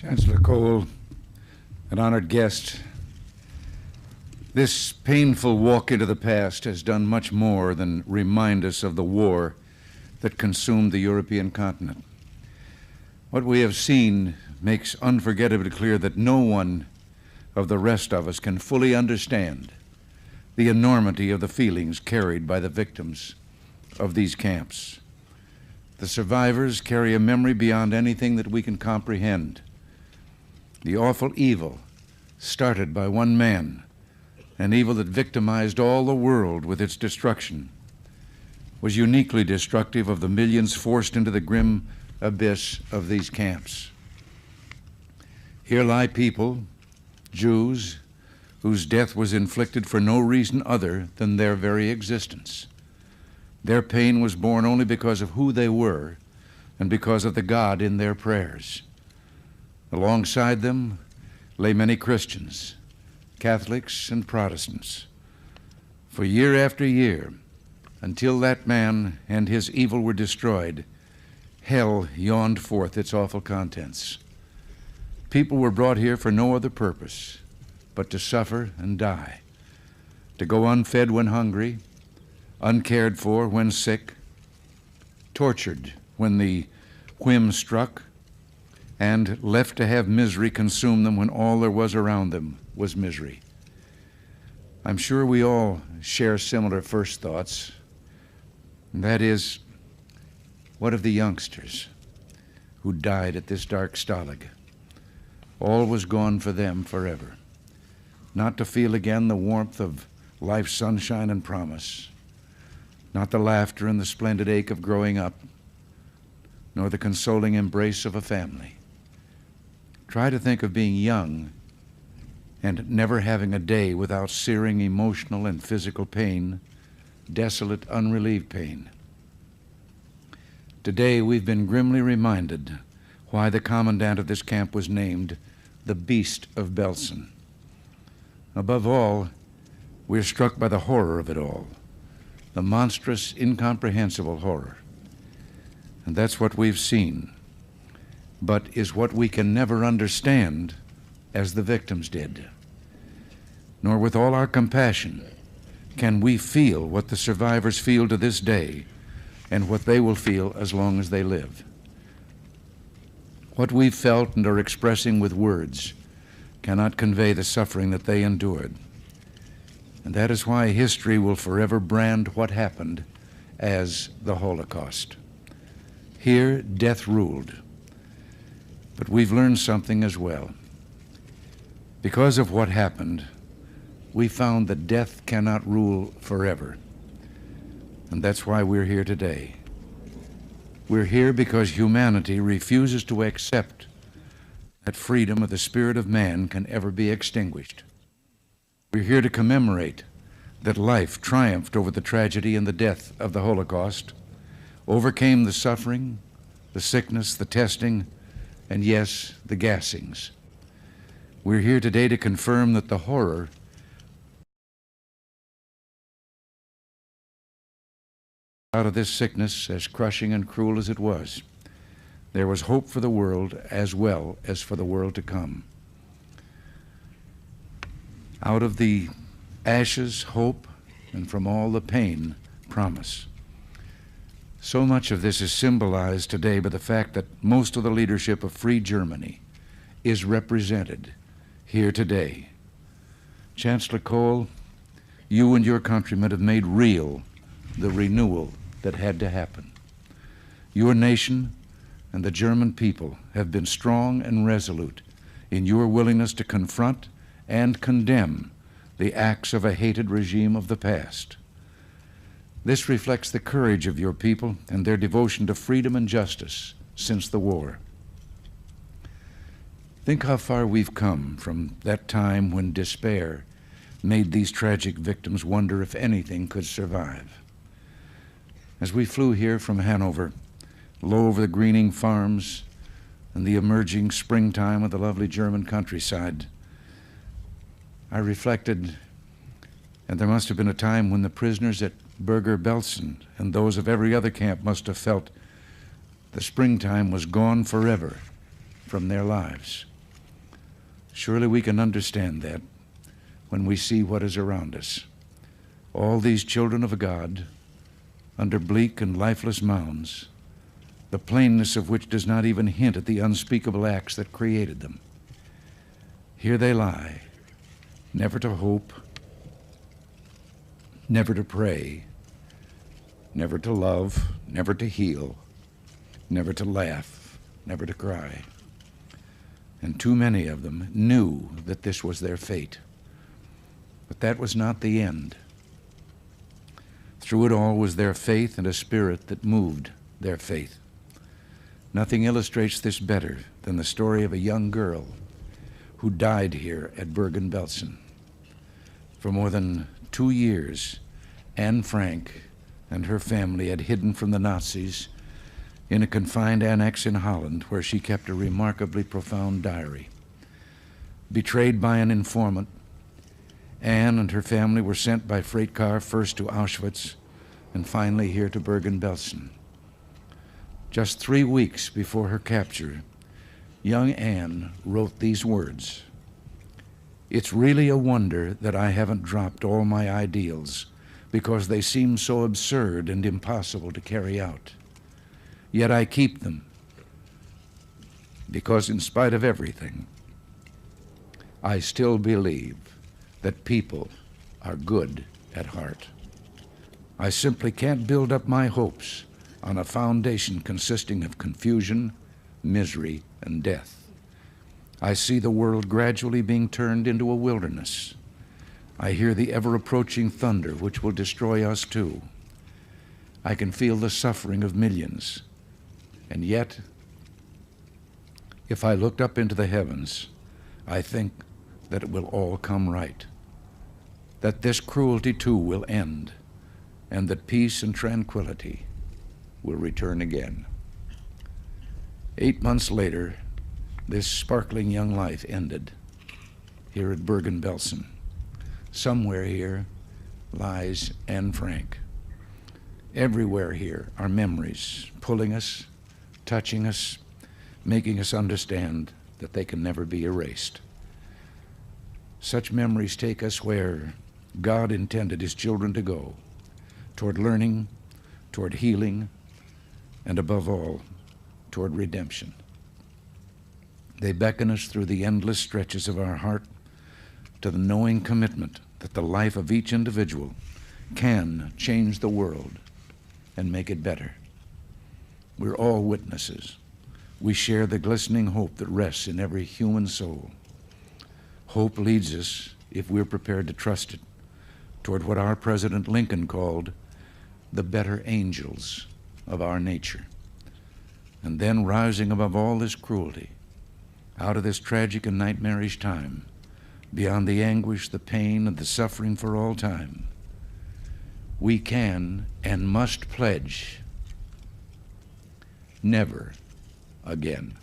Chancellor Cole, an honored guest, this painful walk into the past has done much more than remind us of the war that consumed the European continent. What we have seen makes unforgettably clear that no one of the rest of us can fully understand the enormity of the feelings carried by the victims of these camps. The survivors carry a memory beyond anything that we can comprehend. The awful evil started by one man, an evil that victimized all the world with its destruction, was uniquely destructive of the millions forced into the grim abyss of these camps. Here lie people, Jews, whose death was inflicted for no reason other than their very existence. Their pain was born only because of who they were and because of the God in their prayers. Alongside them lay many Christians, Catholics and Protestants. For year after year, until that man and his evil were destroyed, hell yawned forth its awful contents. People were brought here for no other purpose but to suffer and die, to go unfed when hungry, uncared for when sick, tortured when the whim struck, and left to have misery consume them when all there was around them was misery. I'm sure we all share similar first thoughts, and that is, what of the youngsters who died at this dark stalag? All was gone for them forever, not to feel again the warmth of life's sunshine and promise, not the laughter and the splendid ache of growing up, nor the consoling embrace of a family. Try to think of being young and never having a day without searing emotional and physical pain, desolate, unrelieved pain. Today we've been grimly reminded why the commandant of this camp was named the Beast of Belsen. Above all, we're struck by the horror of it all, the monstrous, incomprehensible horror. And that's what we've seen, but is what we can never understand as the victims did. Nor with all our compassion can we feel what the survivors feel to this day and what they will feel as long as they live. What we've felt and are expressing with words cannot convey the suffering that they endured. And that is why history will forever brand what happened as the Holocaust. Here, death ruled. But we've learned something as well. Because of what happened, we found that death cannot rule forever. And that's why we're here today. We're here because humanity refuses to accept that freedom of the spirit of man can ever be extinguished. We're here to commemorate that life triumphed over the tragedy and the death of the Holocaust, overcame the suffering, the sickness, the testing, and yes, the gassings. We're here today to confirm that the horror out of this sickness, as crushing and cruel as it was, there was hope for the world as well as for the world to come. Out of the ashes, hope, and from all the pain, promise. So much of this is symbolized today by the fact that most of the leadership of free Germany is represented here today. Chancellor Kohl, you and your countrymen have made real the renewal that had to happen. Your nation and the German people have been strong and resolute in your willingness to confront and condemn the acts of a hated regime of the past. This reflects the courage of your people and their devotion to freedom and justice since the war. Think how far we've come from that time when despair made these tragic victims wonder if anything could survive. As we flew here from Hanover, low over the greening farms and the emerging springtime of the lovely German countryside, I reflected, and there must have been a time when the prisoners at Bergen-Belsen and those of every other camp must have felt the springtime was gone forever from their lives. Surely we can understand that when we see what is around us. All these children of God, under bleak and lifeless mounds, the plainness of which does not even hint at the unspeakable acts that created them. Here they lie, never to hope, never to pray, never to love, never to heal, never to laugh, never to cry. And too many of them knew that this was their fate. But that was not the end. Through it all was their faith and a spirit that moved their faith. Nothing illustrates this better than the story of a young girl who died here at Bergen-Belsen. For more than 2 years, Anne Frank and her family had hidden from the Nazis in a confined annex in Holland, where she kept a remarkably profound diary. Betrayed by an informant, Anne and her family were sent by freight car first to Auschwitz and finally here to Bergen-Belsen. Just 3 weeks before her capture, young Anne wrote these words: "It's really a wonder that I haven't dropped all my ideals, because they seem so absurd and impossible to carry out. Yet I keep them, because in spite of everything, I still believe that people are good at heart. I simply can't build up my hopes on a foundation consisting of confusion, misery, and death. I see the world gradually being turned into a wilderness. I hear the ever-approaching thunder which will destroy us too. I can feel the suffering of millions. And yet, if I looked up into the heavens, I think that it will all come right, that this cruelty too will end, and that peace and tranquility will return again." 8 months later, this sparkling young life ended here at Bergen-Belsen. Somewhere here lies Anne Frank. Everywhere here are memories pulling us, touching us, making us understand that they can never be erased. Such memories take us where God intended his children to go, toward learning, toward healing, and above all, toward redemption. They beckon us through the endless stretches of our heart to the knowing commitment that the life of each individual can change the world and make it better. We're all witnesses. We share the glistening hope that rests in every human soul. Hope leads us, if we're prepared to trust it, toward what our President Lincoln called the better angels of our nature. And then, rising above all this cruelty, out of this tragic and nightmarish time, beyond the anguish, the pain, and the suffering for all time, we can and must pledge never again.